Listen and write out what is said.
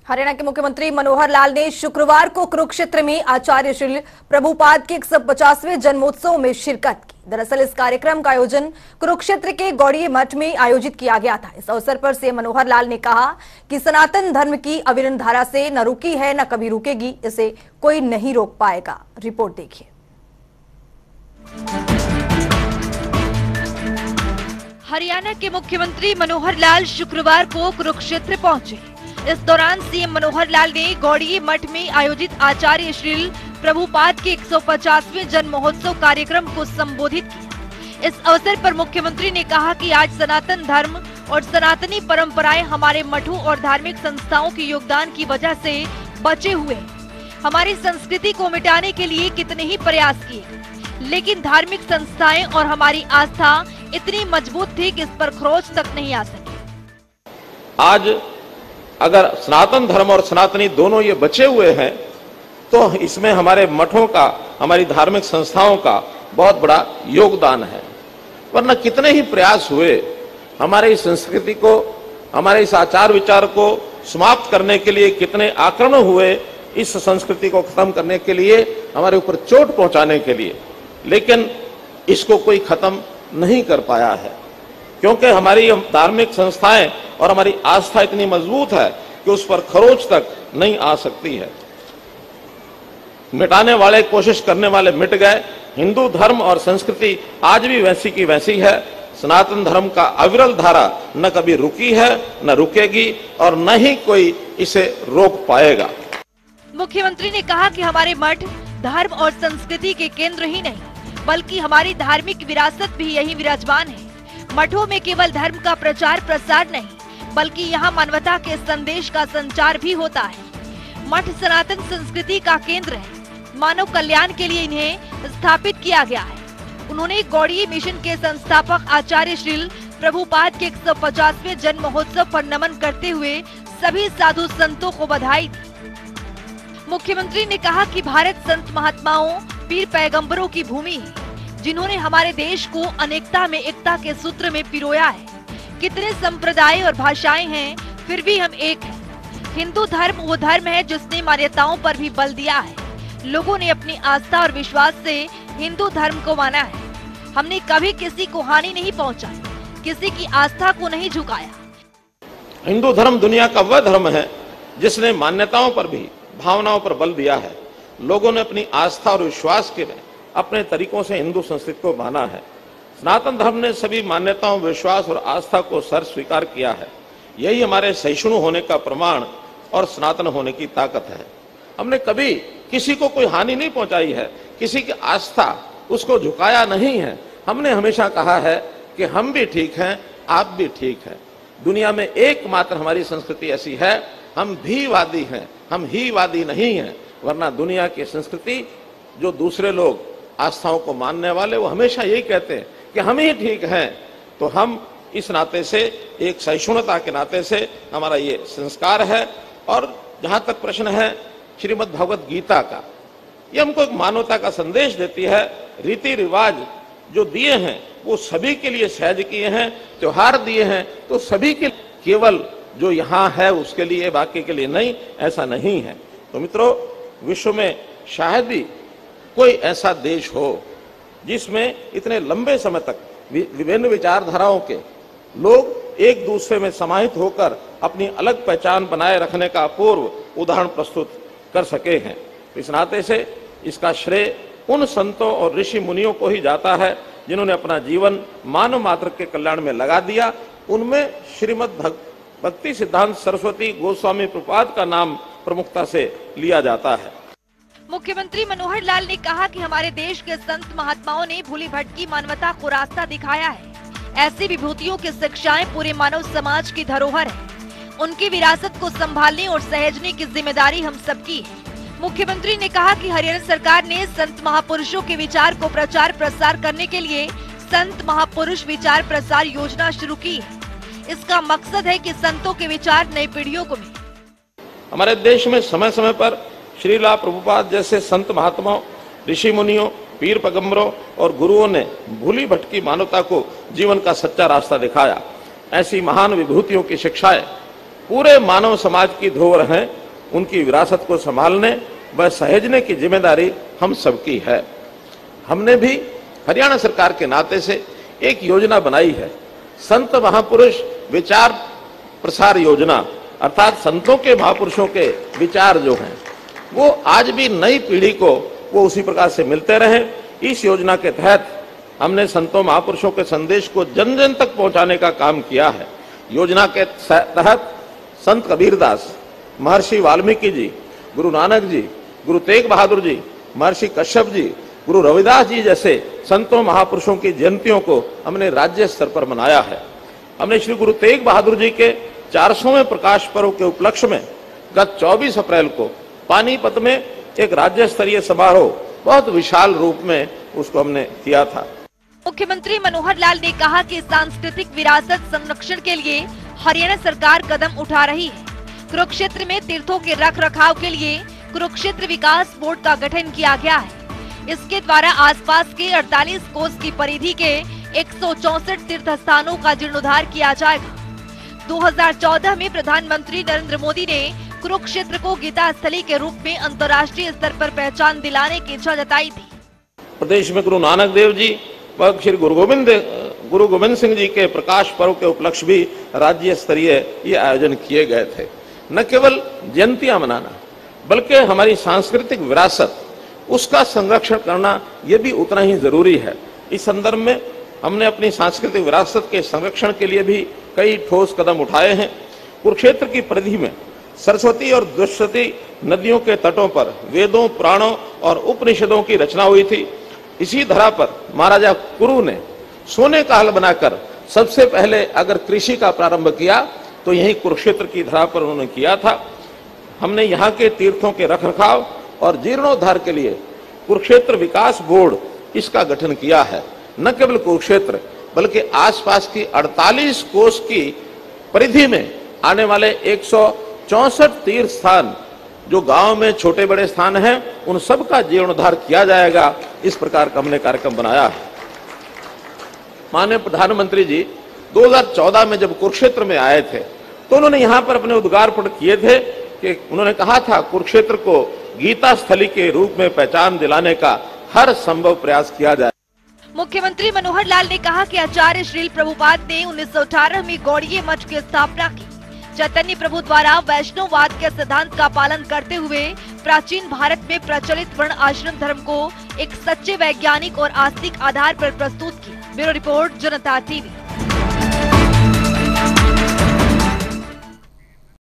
हरियाणा के मुख्यमंत्री मनोहर लाल ने शुक्रवार को कुरुक्षेत्र में आचार्य श्री प्रभुपाद के 150वें जन्मोत्सव में शिरकत की। दरअसल इस कार्यक्रम का आयोजन कुरुक्षेत्र के गौड़ीय मठ में आयोजित किया गया था। इस अवसर पर सीएम मनोहर लाल ने कहा कि सनातन धर्म की अविरल धारा से न रुकी है न कभी रुकेगी, इसे कोई नहीं रोक पाएगा। रिपोर्ट देखिए। हरियाणा के मुख्यमंत्री मनोहर लाल शुक्रवार को कुरुक्षेत्र पहुंचे। इस दौरान सीएम मनोहर लाल ने गौड़ीय मठ में आयोजित आचार्य श्री प्रभुपाद के 150वें जन्म महोत्सव कार्यक्रम को संबोधित किया। इस अवसर पर मुख्यमंत्री ने कहा कि आज सनातन धर्म और सनातनी परंपराएं हमारे मठों और धार्मिक संस्थाओं के योगदान की वजह से बचे हुए हैं। हमारी संस्कृति को मिटाने के लिए कितने ही प्रयास किए, लेकिन धार्मिक संस्थाएं और हमारी आस्था इतनी मजबूत थी कि इस पर खरोंच तक नहीं आ सकी। आज अगर सनातन धर्म और सनातनी दोनों ये बचे हुए हैं तो इसमें हमारे मठों का, हमारी धार्मिक संस्थाओं का बहुत बड़ा योगदान है। वरना कितने ही प्रयास हुए हमारे इस संस्कृति को, हमारे इस आचार विचार को समाप्त करने के लिए, कितने आक्रमण हुए इस संस्कृति को खत्म करने के लिए, हमारे ऊपर चोट पहुंचाने के लिए, लेकिन इसको कोई खत्म नहीं कर पाया है, क्योंकि हमारी धार्मिक संस्थाएं और हमारी आस्था इतनी मजबूत है कि उस पर खरोंच तक नहीं आ सकती है। मिटाने वाले, कोशिश करने वाले मिट गए। हिंदू धर्म और संस्कृति आज भी वैसी की वैसी है। सनातन धर्म का अविरल धारा न कभी रुकी है, न रुकेगी और न ही कोई इसे रोक पाएगा। मुख्यमंत्री ने कहा कि हमारे मठ धर्म और संस्कृति के केंद्र ही नहीं, बल्कि हमारी धार्मिक विरासत भी यही विराजमान है। मठों में केवल धर्म का प्रचार प्रसार नहीं, बल्कि यहाँ मानवता के संदेश का संचार भी होता है। मठ सनातन संस्कृति का केंद्र है। मानव कल्याण के लिए इन्हें स्थापित किया गया है। उन्होंने गौड़ीय मिशन के संस्थापक आचार्य श्री प्रभुपाद के 150वें जन्म महोत्सव पर नमन करते हुए सभी साधु संतों को बधाई दी। मुख्यमंत्री ने कहा कि भारत संत महात्माओं, पीर पैगंबरों की भूमि है, जिन्होंने हमारे देश को अनेकता में एकता के सूत्र में पिरोया है। कितने संप्रदाय और भाषाएं हैं, फिर भी हम एक हैं। हिंदू धर्म वो धर्म है जिसने मान्यताओं पर भी बल दिया है। लोगों ने अपनी आस्था और विश्वास से हिंदू धर्म को माना है। हमने कभी किसी को हानि नहीं पहुंचाई, किसी की आस्था को नहीं झुकाया। हिंदू धर्म दुनिया का वह धर्म है जिसने मान्यताओं पर भी, भावनाओं पर बल दिया है। लोगों ने अपनी आस्था और विश्वास के अपने तरीकों से हिंदू संस्कृति को माना है। सनातन धर्म ने सभी मान्यताओं, विश्वास और आस्था को सर स्वीकार किया है। यही हमारे सहिष्णु होने का प्रमाण और सनातन होने की ताकत है। हमने कभी किसी को कोई हानि नहीं पहुंचाई है, किसी की आस्था उसको झुकाया नहीं है। हमने हमेशा कहा है कि हम भी ठीक हैं, आप भी ठीक हैं। दुनिया में एकमात्र हमारी संस्कृति ऐसी है, हम भी वादी हैं, हम ही वादी नहीं हैं। वरना दुनिया की संस्कृति, जो दूसरे लोग आस्थाओं को मानने वाले, वो हमेशा यही कहते हैं कि हम ही ठीक हैं। तो हम इस नाते से, एक सहिष्णुता के नाते से हमारा ये संस्कार है। और जहां तक प्रश्न है श्रीमद् भगवत गीता का, ये हमको एक मानवता का संदेश देती है। रीति रिवाज जो दिए हैं वो सभी के लिए सहज किए हैं, त्योहार दिए हैं तो सभी के, केवल जो यहाँ है उसके लिए, बाकी के लिए नहीं, ऐसा नहीं है। तो मित्रों, विश्व में शायद ही कोई ऐसा देश हो जिसमें इतने लंबे समय तक विभिन्न विचारधाराओं के लोग एक दूसरे में समाहित होकर अपनी अलग पहचान बनाए रखने का अपूर्व उदाहरण प्रस्तुत कर सके हैं। इस नाते से इसका श्रेय उन संतों और ऋषि मुनियों को ही जाता है जिन्होंने अपना जीवन मानव मात्र के कल्याण में लगा दिया। उनमें श्रीमद् भक्ति सिद्धांत सरस्वती गोस्वामी प्रभुपाद का नाम प्रमुखता से लिया जाता है। मुख्यमंत्री मनोहर लाल ने कहा कि हमारे देश के संत महात्माओं ने भूली भटकी मानवता को रास्ता दिखाया है। ऐसी विभूतियों की शिक्षाएं पूरे मानव समाज की धरोहर है। उनकी विरासत को संभालने और सहेजने की जिम्मेदारी हम सबकी है। मुख्यमंत्री ने कहा कि हरियाणा सरकार ने संत महापुरुषों के विचार को प्रचार प्रसार करने के लिए संत महापुरुष विचार प्रसार योजना शुरू की है। इसका मकसद है कि संतों के विचार नई पीढ़ियों को मिले। हमारे देश में समय समय पर श्रीला प्रभुपाद जैसे संत महात्माओं, ऋषि मुनियों, पीर पैगंबरों और गुरुओं ने भूली भटकी मानवता को जीवन का सच्चा रास्ता दिखाया। ऐसी महान विभूतियों की शिक्षाएं पूरे मानव समाज की धरोहर हैं, उनकी विरासत को संभालने व सहेजने की जिम्मेदारी हम सबकी है। हमने भी हरियाणा सरकार के नाते से एक योजना बनाई है, संत महापुरुष विचार प्रसार योजना, अर्थात संतों के महापुरुषों के विचार जो हैं वो आज भी नई पीढ़ी को वो उसी प्रकार से मिलते रहे। इस योजना के तहत हमने संतों महापुरुषों के संदेश को जन जन तक पहुंचाने का काम किया है। योजना के तहत संत कबीरदास, महर्षि वाल्मीकि जी, गुरु नानक जी, गुरु तेग बहादुर जी, महर्षि कश्यप जी, गुरु रविदास जी जैसे संतों महापुरुषों की जयंतियों को हमने राज्य स्तर पर मनाया है। हमने श्री गुरु तेग बहादुर जी के 400वें प्रकाश पर्व के उपलक्ष्य में गत 24 अप्रैल को पानीपत में एक राज्य स्तरीय समारोह बहुत विशाल रूप में उसको हमने किया था। मुख्यमंत्री मनोहर लाल ने कहा कि सांस्कृतिक विरासत संरक्षण के लिए हरियाणा सरकार कदम उठा रही है। कुरुक्षेत्र में तीर्थों के रख रखाव के लिए कुरुक्षेत्र विकास बोर्ड का गठन किया गया है। इसके द्वारा आसपास के 48 कोस की परिधि के 164 तीर्थ स्थानों का जीर्णोद्धार किया जाएगा। 2014 में प्रधानमंत्री नरेंद्र मोदी ने कुरुक्षेत्र को गीता स्थली के रूप में अंतर्राष्ट्रीय स्तर पर पहचान दिलाने की इच्छा जताई थी। प्रदेश में गुरु नानक देव जी व श्री गुरु गोविंद सिंह जी के प्रकाश पर्व के उपलक्ष्य भी राज्य स्तरीय ये आयोजन किए गए थे। न केवल जयंतियां मनाना बल्कि हमारी सांस्कृतिक विरासत उसका संरक्षण करना ये भी उतना ही जरूरी है। इस संदर्भ में हमने अपनी सांस्कृतिक विरासत के संरक्षण के लिए भी कई ठोस कदम उठाए हैं। कुरुक्षेत्र की परिधि में सरस्वती और दुष्यती नदियों के तटों पर वेदों, पुराणों और उपनिषदों की रचना हुई थी। इसी धरा पर महाराजा कुरु ने सोने का हल बनाकर सबसे पहले अगर कृषि का प्रारंभ किया तो यही कुरुक्षेत्र की धरा पर उन्होंने किया था। हमने यहाँ के तीर्थों के रखरखाव और जीर्णोद्धार के लिए कुरुक्षेत्र विकास बोर्ड इसका गठन किया है। न केवल कुरुक्षेत्र बल्कि आसपास की 48 कोस की परिधि में आने वाले 164 तीर्थ स्थान जो गांव में छोटे बड़े स्थान हैं उन सब का जीर्णोद्धार किया जाएगा। इस प्रकार का हमने कार्यक्रम बनाया है। माननीय प्रधानमंत्री जी 2014 में जब कुरुक्षेत्र में आए थे तो उन्होंने यहाँ पर अपने उद्गार प्रकट किए थे कि उन्होंने कहा था कुरुक्षेत्र को गीता स्थली के रूप में पहचान दिलाने का हर संभव प्रयास किया जाए। मुख्यमंत्री मनोहर लाल ने कहा कि आचार्य श्रील प्रभुपाद ने 1918 में गौड़ीय मठ की स्थापना की। चैतन्य प्रभु द्वारा वैष्णववाद के सिद्धांत का पालन करते हुए प्राचीन भारत में प्रचलित वर्ण आश्रम धर्म को एक सच्चे वैज्ञानिक और आस्तिक आधार पर प्रस्तुत किया। ब्यूरो रिपोर्ट, जनता टीवी।